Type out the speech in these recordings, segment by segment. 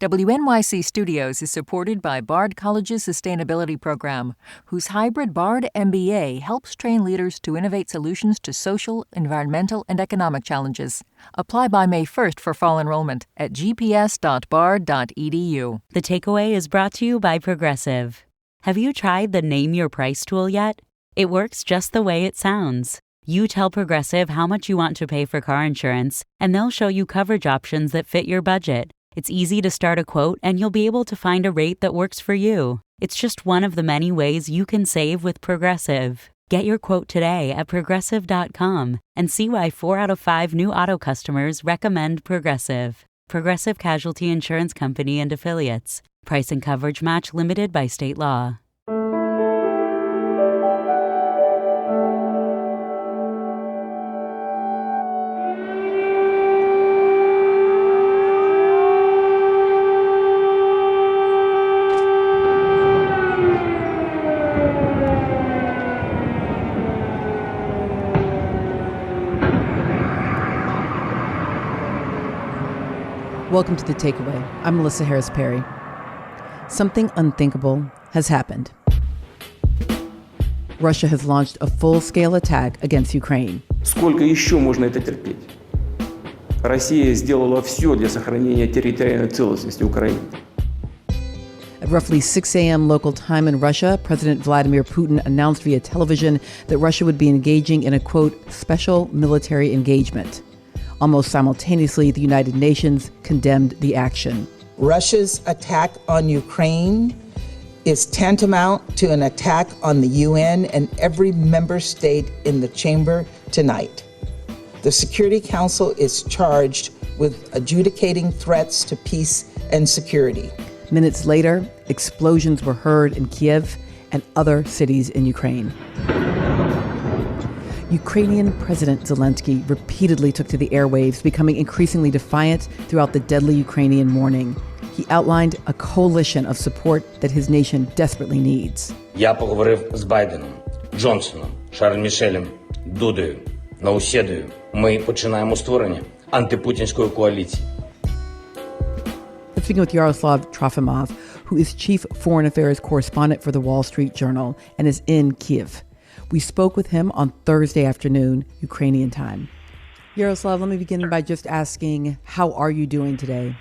WNYC Studios is supported by Bard College's Sustainability Program, whose hybrid Bard MBA helps train leaders to innovate solutions to social, environmental, and economic challenges. Apply by May 1st for fall enrollment at gps.bard.edu. The Takeaway is brought to you by Progressive. Have you tried the Name Your Price tool yet? It works just the way it sounds. You tell Progressive how much you want to pay for car insurance, and they'll show you coverage options that fit your budget. It's easy to start a quote, and you'll be able to find a rate that works for you. It's just one of the many ways you can save with Progressive. Get your quote today at Progressive.com and see why 4 out of 5 new auto customers recommend Progressive. Progressive Casualty Insurance Company and Affiliates. Price and coverage match limited by state law. Welcome to The Takeaway. I'm Melissa Harris Perry. Something unthinkable has happened. Russia has launched a full-scale attack against Ukraine. Сколько еще можно это терпеть? Россия сделала все для сохранения территориальной целостности Украины. At roughly 6 a.m. local time in Russia, President Vladimir Putin announced via television that Russia would be engaging in a, quote, special military engagement. Almost simultaneously, the United Nations condemned the action. Russia's attack on Ukraine is tantamount to an attack on the UN and every member state in the chamber tonight. The Security Council is charged with adjudicating threats to peace and security. Minutes later, explosions were heard in Kyiv and other cities in Ukraine. Ukrainian President Zelensky repeatedly took to the airwaves, becoming increasingly defiant throughout the deadly Ukrainian morning. He outlined a coalition of support that his nation desperately needs. Я поговорив з Байденом, Джонсоном, Шарлем Мішелем, Дудою, Наусєдою. Ми починаємо створення антипутінської коаліції. Let's begin with Yaroslav Trofimov, who is chief foreign affairs correspondent for the Wall Street Journal and is in Kyiv. We spoke with him on Thursday afternoon, Ukrainian time. Yaroslav, let me begin by just asking, how are you doing today?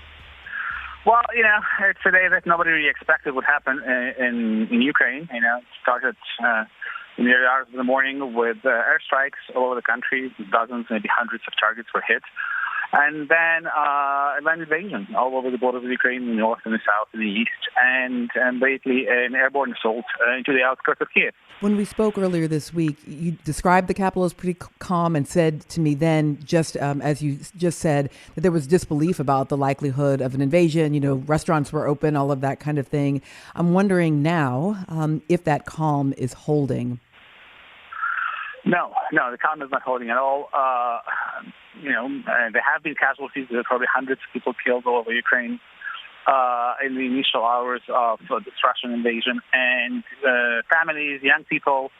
Well, it's a day that nobody really expected would happen in Ukraine. It started in the early hours of the morning with airstrikes all over the country. Dozens, maybe hundreds of targets were hit. And then a land invasion all over the borders of Ukraine, in the north and the south and the east, and basically an airborne assault into the outskirts of Kyiv. When we spoke earlier this week, you described the capital as pretty calm and said to me then, just as you just said, that there was disbelief about the likelihood of an invasion. Restaurants were open, all of that kind of thing. I'm wondering now if that calm is holding. No, the calm is not holding at all. There have been casualties. There are probably hundreds of people killed all over Ukraine in the initial hours of this Russian invasion. And families, young people,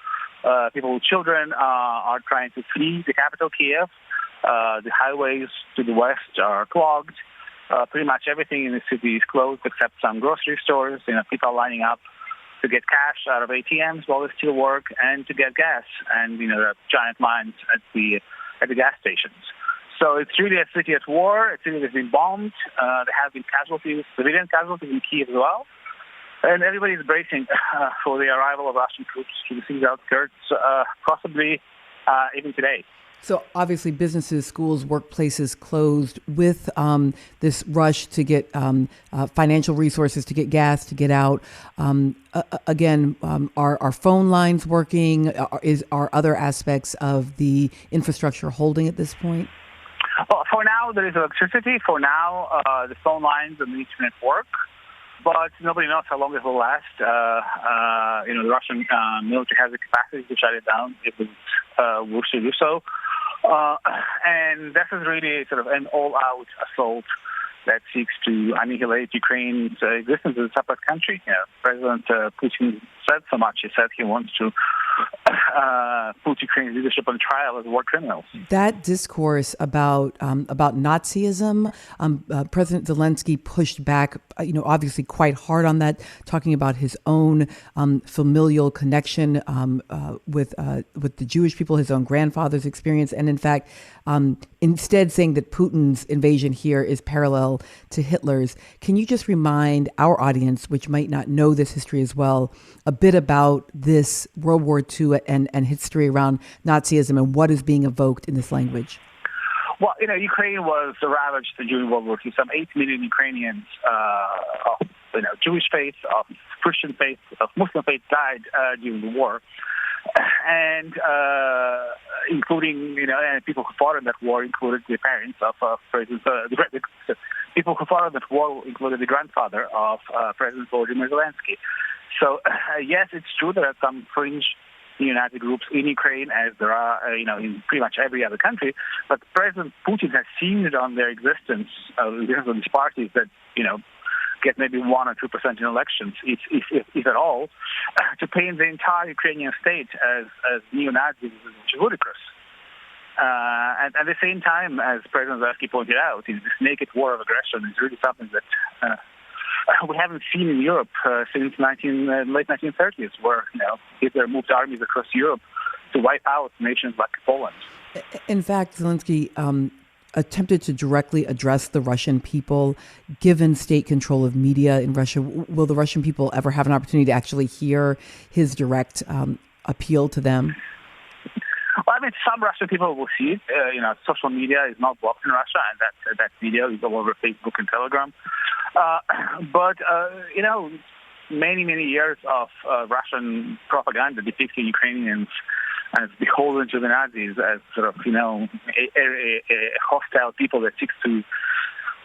people with children are trying to flee the capital, Kyiv. The highways to the west are clogged. Pretty much everything in the city is closed except some grocery stores. People are lining up to get cash out of ATMs while they still work and to get gas. And, there are giant lines at the gas stations. So it's really a city at war. It's a city that's been bombed. There have been casualties, civilian casualties in Kyiv as well. And everybody's bracing for the arrival of Russian troops to the city's outskirts, possibly even today. So obviously businesses, schools, workplaces closed with this rush to get financial resources, to get gas, to get out. Are phone lines working? Are other aspects of the infrastructure holding at this point? Well, for now, there is electricity. For now, the phone lines and the internet work. But nobody knows how long it will last. The Russian military has the capacity to shut it down if it wish to do so. And this is really sort of an all-out assault that seeks to annihilate Ukraine's existence as a separate country. President Putin said so much. He said he wants to put Ukraine's leadership on trial as war criminals. That discourse about Nazism, President Zelensky pushed back, obviously quite hard on that, talking about his own familial connection with the Jewish people, his own grandfather's experience, and in fact, instead saying that Putin's invasion here is parallel to Hitler's. Can you just remind our audience, which might not know this history as well, a bit about this World War II and history around Nazism and what is being evoked in this language? Well, Ukraine was ravaged during World War II. Some 8 million Ukrainians of Jewish faith, of Christian faith, of Muslim faith died during the war. And including, and people who fought in that war included the parents of President, people who fought in that war included the grandfather of President Volodymyr Zelensky. So, yes, it's true there are some fringe neo-Nazi groups in Ukraine, as there are, in pretty much every other country. But President Putin has seized on their existence because of these parties that, get maybe 1 or 2% in elections, if at all, to paint the entire Ukrainian state as neo-Nazis, which is ludicrous. And at the same time, as President Zelensky pointed out, this naked war of aggression is really something that we haven't seen in Europe since late 1930s, where Hitler moved armies across Europe to wipe out nations like Poland. In fact, Zelensky attempted to directly address the Russian people. Given state control of media in Russia, will the Russian people ever have an opportunity to actually hear his direct appeal to them? Well, some Russian people will see it. Social media is not blocked in Russia, and that video is all over Facebook and Telegram. But many years of Russian propaganda depicting Ukrainians as beholden to the Nazis, as sort of, a hostile people that seeks to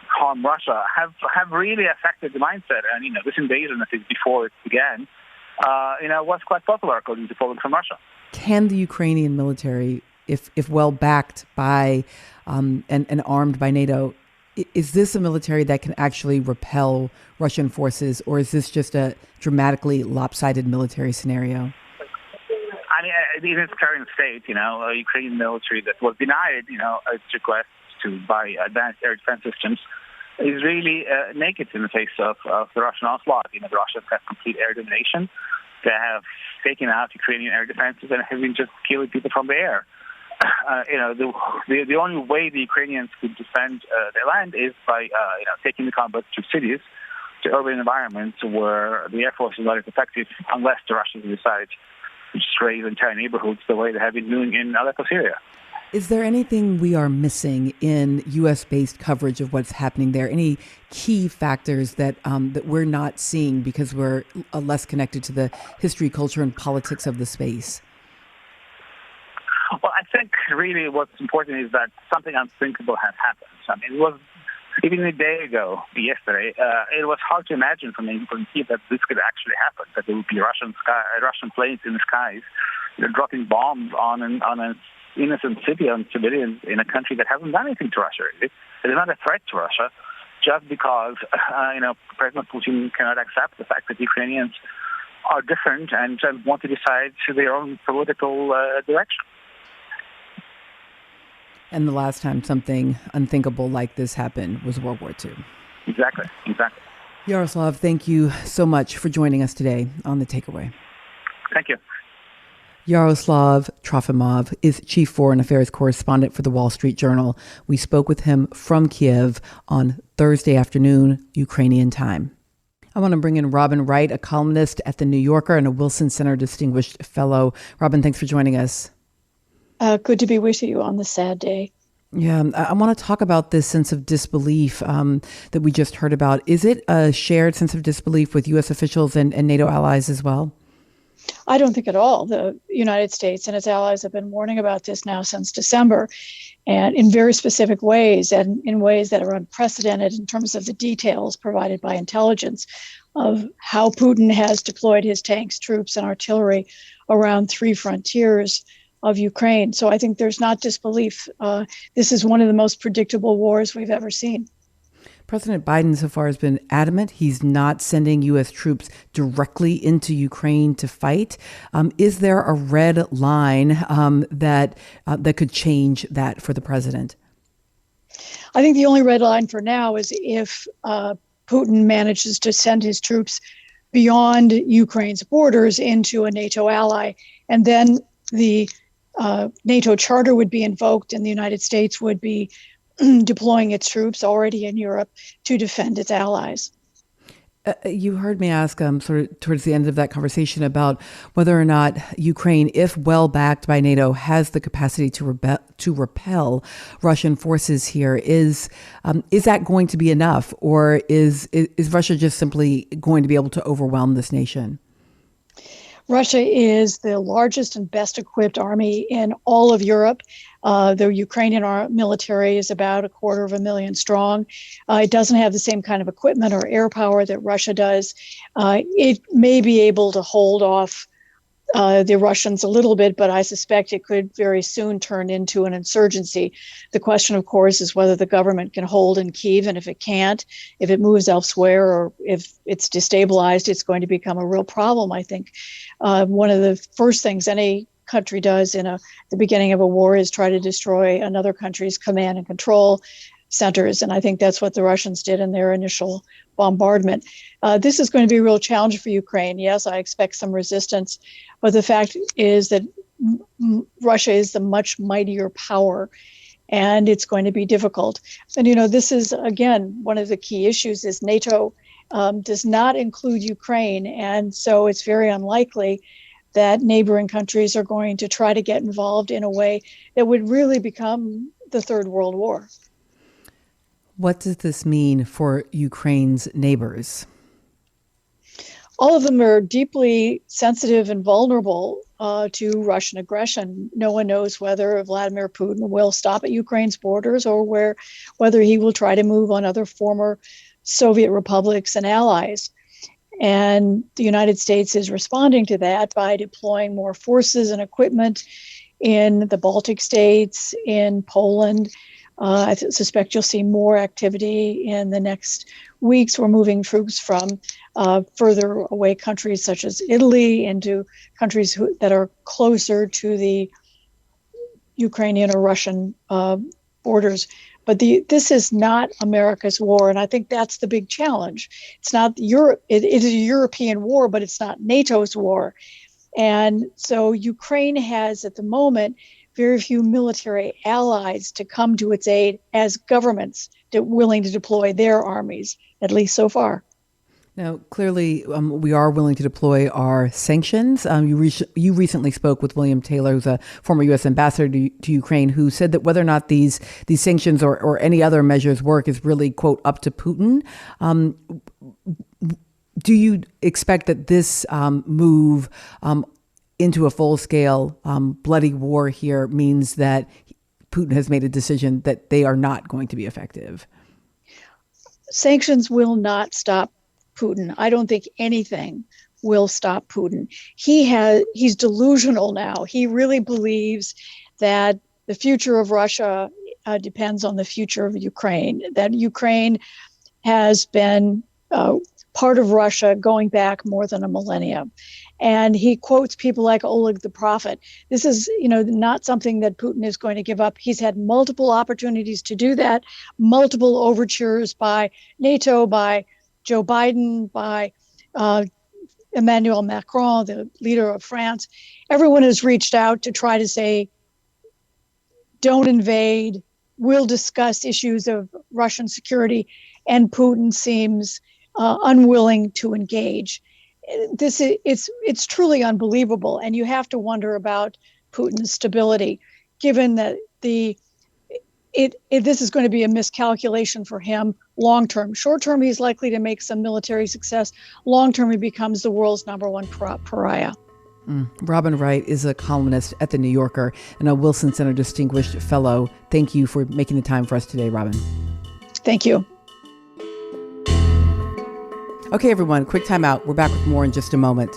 harm Russia, have really affected the mindset. And, this invasion, I think, before it began, was quite popular, according to polling from Russia. Can the Ukrainian military, if well backed by and armed by NATO, is this a military that can actually repel Russian forces, or is this just a dramatically lopsided military scenario? In its current state, a Ukrainian military that was denied, its request to buy advanced air defense systems is really naked in the face of the Russian onslaught. The Russians have complete air domination. They have taken out Ukrainian air defenses and have been just killing people from the air. The only way the Ukrainians could defend their land is by taking the combat to cities, to urban environments where the air force is not as effective, unless the Russians decide to destroy entire neighborhoods the way they have been doing in Aleppo, Syria. Is there anything we are missing in U.S.-based coverage of what's happening there? Any key factors that we're not seeing because we're less connected to the history, culture, and politics of the space? Well, I think really what's important is that something unthinkable has happened. It was even a day ago, yesterday, it was hard to imagine from Kyiv that this could actually happen, that there would be Russian planes in the skies dropping bombs on an innocent city, on civilians in a country that hasn't done anything to Russia, really. It is not a threat to Russia, just because, President Putin cannot accept the fact that Ukrainians are different and want to decide their own political direction. And the last time something unthinkable like this happened was World War II. Exactly. Yaroslav, thank you so much for joining us today on The Takeaway. Thank you. Yaroslav Trofimov is Chief Foreign Affairs Correspondent for the Wall Street Journal. We spoke with him from Kyiv on Thursday afternoon, Ukrainian time. I want to bring in Robin Wright, a columnist at The New Yorker and a Wilson Center Distinguished Fellow. Robin, thanks for joining us. Good to be with you on this sad day. Yeah, I want to talk about this sense of disbelief that we just heard about. Is it a shared sense of disbelief with U.S. officials and NATO allies as well? I don't think at all. The United States and its allies have been warning about this now since December, and in very specific ways, and in ways that are unprecedented in terms of the details provided by intelligence of how Putin has deployed his tanks, troops, and artillery around 3 frontiers of Ukraine. So I think there's not disbelief. This is one of the most predictable wars we've ever seen. President Biden so far has been adamant he's not sending U.S. troops directly into Ukraine to fight. Is there a red line that could change that for the president? I think the only red line for now is if Putin manages to send his troops beyond Ukraine's borders into a NATO ally, and then the NATO charter would be invoked and the United States would be deploying its troops already in Europe to defend its allies. You heard me ask sort of towards the end of that conversation about whether or not Ukraine, if well backed by NATO, has the capacity to repel Russian forces here. Is that going to be enough, or is Russia just simply going to be able to overwhelm this nation? Russia is the largest and best equipped army in all of Europe. The Ukrainian military is about 250,000 strong. It doesn't have the same kind of equipment or air power that Russia does. It may be able to hold off the Russians a little bit, but I suspect it could very soon turn into an insurgency. The question, of course, is whether the government can hold in Kyiv, and if it can't, if it moves elsewhere, or if it's destabilized, it's going to become a real problem, I think. One of the first things any country does in the beginning of a war is try to destroy another country's command and control centers. And I think that's what the Russians did in their initial bombardment. This is going to be a real challenge for Ukraine. Yes, I expect some resistance, but the fact is that Russia is the much mightier power, and it's going to be difficult. And, this is, again, one of the key issues is NATO does not include Ukraine. And so it's very unlikely that neighboring countries are going to try to get involved in a way that would really become the Third World War. What does this mean for Ukraine's neighbors? All of them are deeply sensitive and vulnerable to Russian aggression. No one knows whether Vladimir Putin will stop at Ukraine's borders or whether he will try to move on other former Soviet republics and allies. And the United States is responding to that by deploying more forces and equipment in the Baltic states, in Poland. I suspect you'll see more activity in the next weeks. We're moving troops from further away countries such as Italy into countries that are closer to the Ukrainian or Russian borders. But this is not America's war, and I think that's the big challenge. It's not Europe. It is a European war, but it's not NATO's war. And so Ukraine has, at the moment, very few military allies to come to its aid as governments that are willing to deploy their armies, at least so far. Now, clearly, we are willing to deploy our sanctions. You recently spoke with William Taylor, who's a former U.S. ambassador to Ukraine, who said that whether or not these sanctions or any other measures work is really, quote, up to Putin. Do you expect that this move into a full-scale bloody war here means that Putin has made a decision that they are not going to be effective? Sanctions will not stop Putin. I don't think anything will stop Putin. He's delusional now. He really believes that the future of Russia depends on the future of Ukraine, that Ukraine has been part of Russia going back more than a millennium. And he quotes people like Oleg the Prophet. This is, not something that Putin is going to give up. He's had multiple opportunities to do that, multiple overtures by NATO, by Joe Biden, by Emmanuel Macron, the leader of France. Everyone has reached out to try to say, don't invade, we'll discuss issues of Russian security, and Putin seems unwilling to engage. It's truly unbelievable, and you have to wonder about Putin's stability, given that this is going to be a miscalculation for him long term. Short term, he's likely to make some military success. Long term, he becomes the world's number one pariah. Robin Wright is a columnist at The New Yorker and a Wilson Center Distinguished Fellow. Thank you for making the time for us today, Robin. Thank you. Okay, everyone, quick time out. We're back with more in just a moment.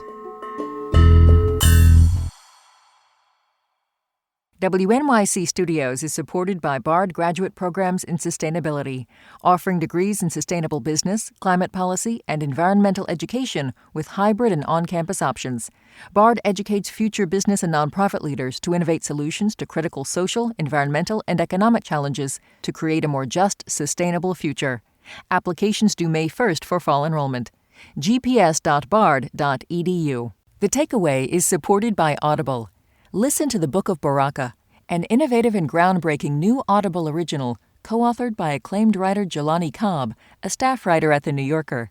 WNYC Studios is supported by BARD graduate programs in sustainability, offering degrees in sustainable business, climate policy, and environmental education with hybrid and on-campus options. BARD educates future business and nonprofit leaders to innovate solutions to critical social, environmental, and economic challenges to create a more just, sustainable future. Applications due May 1st for fall enrollment. gps.bard.edu. The Takeaway is supported by Audible. Listen to the Book of Baraka, an innovative and groundbreaking new Audible original co-authored by acclaimed writer Jelani Cobb, a staff writer at The New Yorker.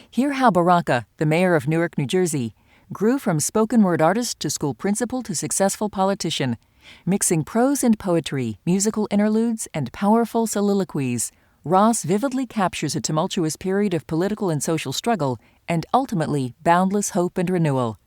Hear how Baraka, the mayor of Newark, New Jersey, grew from spoken word artist to school principal to successful politician, mixing prose and poetry, musical interludes, and powerful soliloquies. Ross vividly captures a tumultuous period of political and social struggle and ultimately boundless hope and renewal.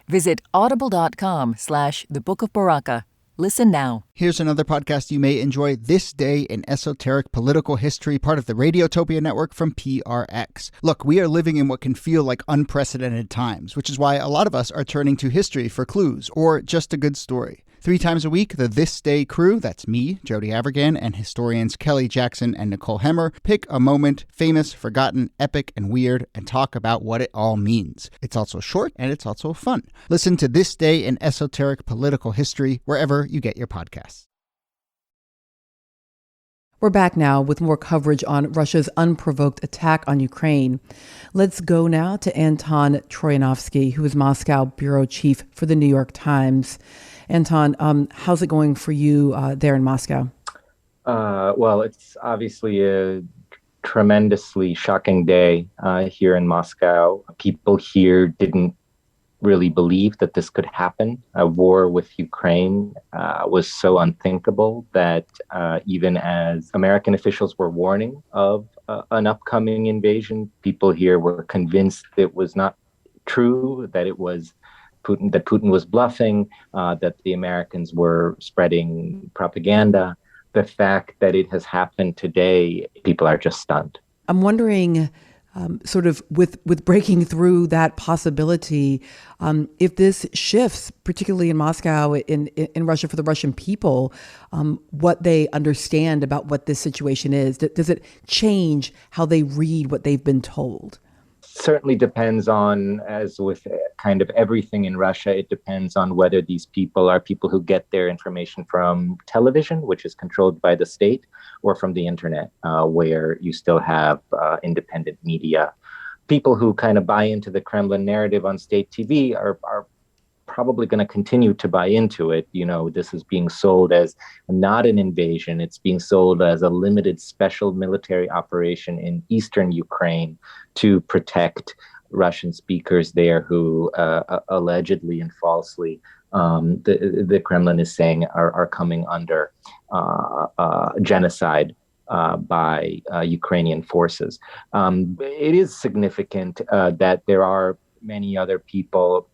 Visit audible.com/The Book of Baraka. Listen now. Here's another podcast you may enjoy: This Day in Esoteric Political History, part of the Radiotopia Network from PRX. Look, we are living in what can feel like unprecedented times, which is why a lot of us are turning to history for clues or just a good story. 3 times a week, the This Day crew, that's me, Jody Avirgan, and historians Kelly Jackson and Nicole Hemmer, pick a moment, famous, forgotten, epic, and weird, and talk about what it all means. It's also short, and it's also fun. Listen to This Day in Esoteric Political History wherever you get your podcasts. We're back now with more coverage on Russia's unprovoked attack on Ukraine. Let's go now to Anton Troianovski, who is Moscow bureau chief for the New York Times. Anton, how's it going for you there in Moscow? Well, it's obviously a tremendously shocking day here in Moscow. People here didn't really believe that this could happen. A war with Ukraine was so unthinkable that even as American officials were warning of an upcoming invasion, people here were convinced it was not true, that it was Putin was bluffing, that the Americans were spreading propaganda. The fact that it has happened today, people are just stunned. I'm wondering, sort of with breaking through that possibility, if this shifts, particularly in Moscow, in Russia, for the Russian people, what they understand about what this situation is. Does it change how they read what they've been told? Certainly depends on, as with kind of everything in Russia, it depends on whether these people are people who get their information from television, which is controlled by the state, or from the internet, where you still have independent media. People who kind of buy into the Kremlin narrative on state TV are probably going to continue to buy into it. You know, this is being sold as not an invasion. It's being sold as a limited special military operation in eastern Ukraine to protect Russian speakers there who allegedly and falsely, the Kremlin is saying are coming under genocide by Ukrainian forces. It is significant that there are many other people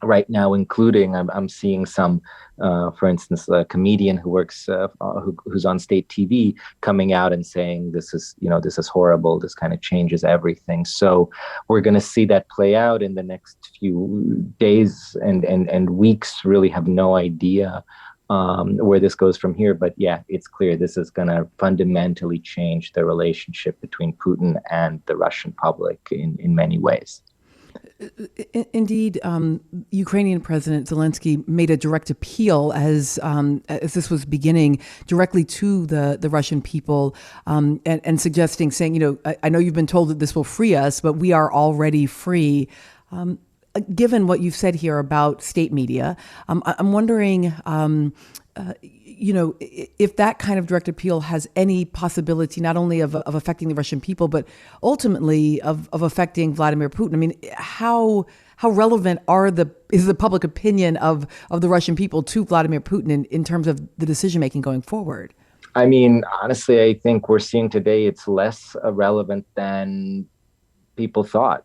right now, including I'm seeing some, for instance, a comedian who works, who's on state TV, coming out and saying this is horrible. This kind of changes everything. So we're going to see that play out in the next few days and weeks. Really have no idea where this goes from here. But yeah, it's clear this is going to fundamentally change the relationship between Putin and the Russian public in many ways. Indeed, Ukrainian President Zelensky made a direct appeal as this was beginning directly to the Russian people, and saying, I know you've been told that this will free us, but we are already free. Given what you've said here about state media, I'm wondering, if that kind of direct appeal has any possibility not only of affecting the Russian people, but ultimately of affecting Vladimir Putin. I mean, how relevant is the public opinion of the Russian people to Vladimir Putin in terms of the decision making going forward? I mean, honestly, I think we're seeing today it's less relevant than people thought.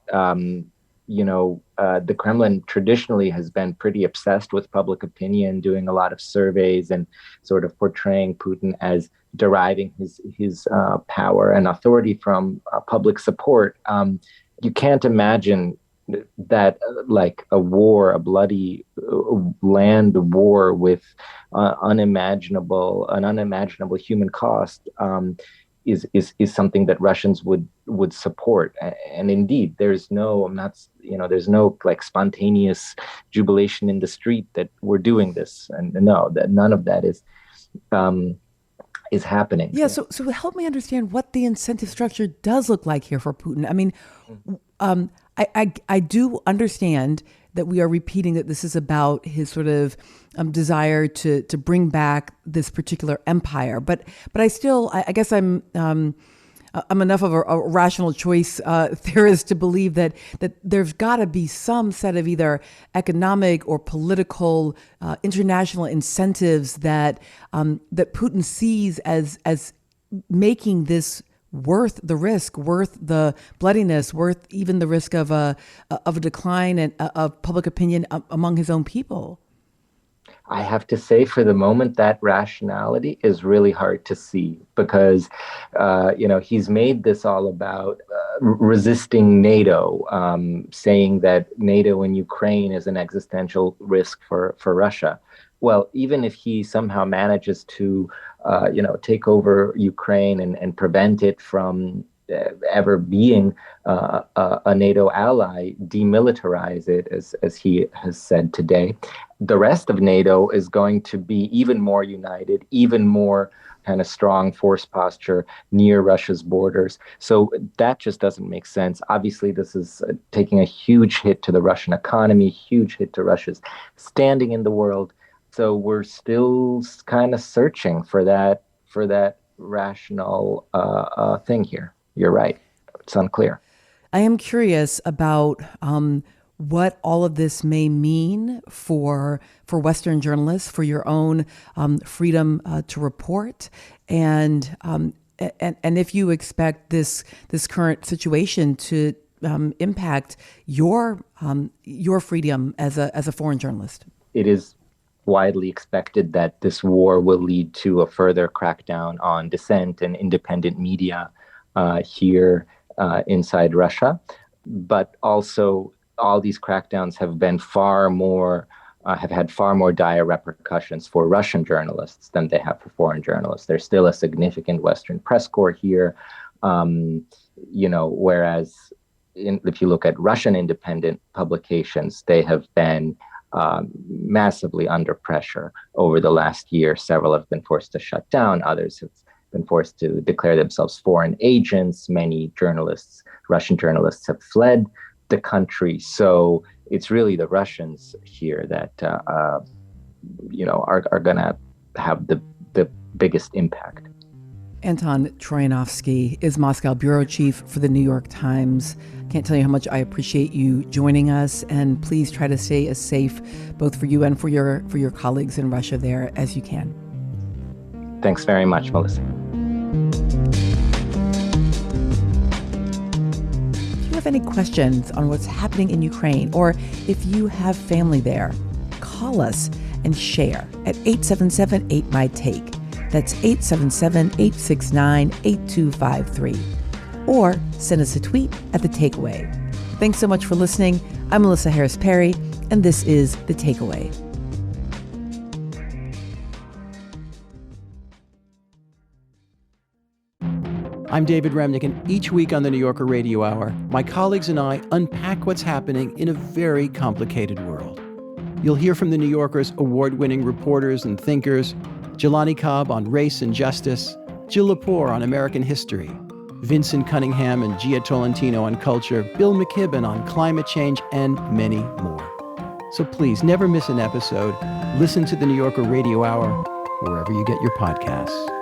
The Kremlin traditionally has been pretty obsessed with public opinion, doing a lot of surveys and sort of portraying Putin as deriving his power and authority from public support. You can't imagine that like a war, a bloody land war with an unimaginable human cost is something that Russians would support. And indeed, there's no like spontaneous jubilation in the street that we're doing this, and no, that none of that is happening. Yeah. So help me understand what the incentive structure does look like here for Putin. I mean, I do understand that we are repeating that this is about his sort of desire to bring back this particular empire. But I still, I guess I'm enough of a rational choice theorist to believe that there's got to be some set of either economic or political international incentives that Putin sees as making this worth the risk, worth the bloodiness, worth even the risk of a decline of public opinion among his own people. I have to say, for the moment, that rationality is really hard to see because, he's made this all about resisting NATO, saying that NATO in Ukraine is an existential risk for Russia. Well, even if he somehow manages to, take over Ukraine and prevent it from ever being a NATO ally, demilitarize it, as he has said today, the rest of NATO is going to be even more united, even more kind of strong force posture near Russia's borders. So that just doesn't make sense. Obviously, this is taking a huge hit to the Russian economy, huge hit to Russia's standing in the world. So we're still kind of searching for that rational thing here. You're right. It's unclear. I am curious about what all of this may mean for Western journalists, for your own freedom to report, and if you expect this current situation to impact your freedom as a foreign journalist. It is widely expected that this war will lead to a further crackdown on dissent and independent media here inside Russia, but also all these crackdowns have been have had far more dire repercussions for Russian journalists than they have for foreign journalists. There's still a significant Western press corps here, whereas if you look at Russian independent publications, they have been massively under pressure over the last year. Several have been forced to shut down. Others have been forced to declare themselves foreign agents. Many Russian journalists have fled the country. So it's really the Russians here that are going to have the biggest impact. Anton Troianovski is Moscow bureau chief for the New York Times. Can't tell you how much I appreciate you joining us, and please try to stay as safe both for you and for your colleagues in Russia there as you can. Thanks very much, Melissa. If you have any questions on what's happening in Ukraine, or if you have family there, call us and share at 877-8MY-TAKE. That's 877-869-8253. Or send us a tweet at The Takeaway. Thanks so much for listening. I'm Melissa Harris-Perry, and this is The Takeaway. I'm David Remnick, and each week on the New Yorker Radio Hour, my colleagues and I unpack what's happening in a very complicated world. You'll hear from the New Yorker's award-winning reporters and thinkers, Jelani Cobb on race and justice, Jill Lepore on American history, Vincent Cunningham and Gia Tolentino on culture, Bill McKibben on climate change, and many more. So please never miss an episode. Listen to the New Yorker Radio Hour wherever you get your podcasts.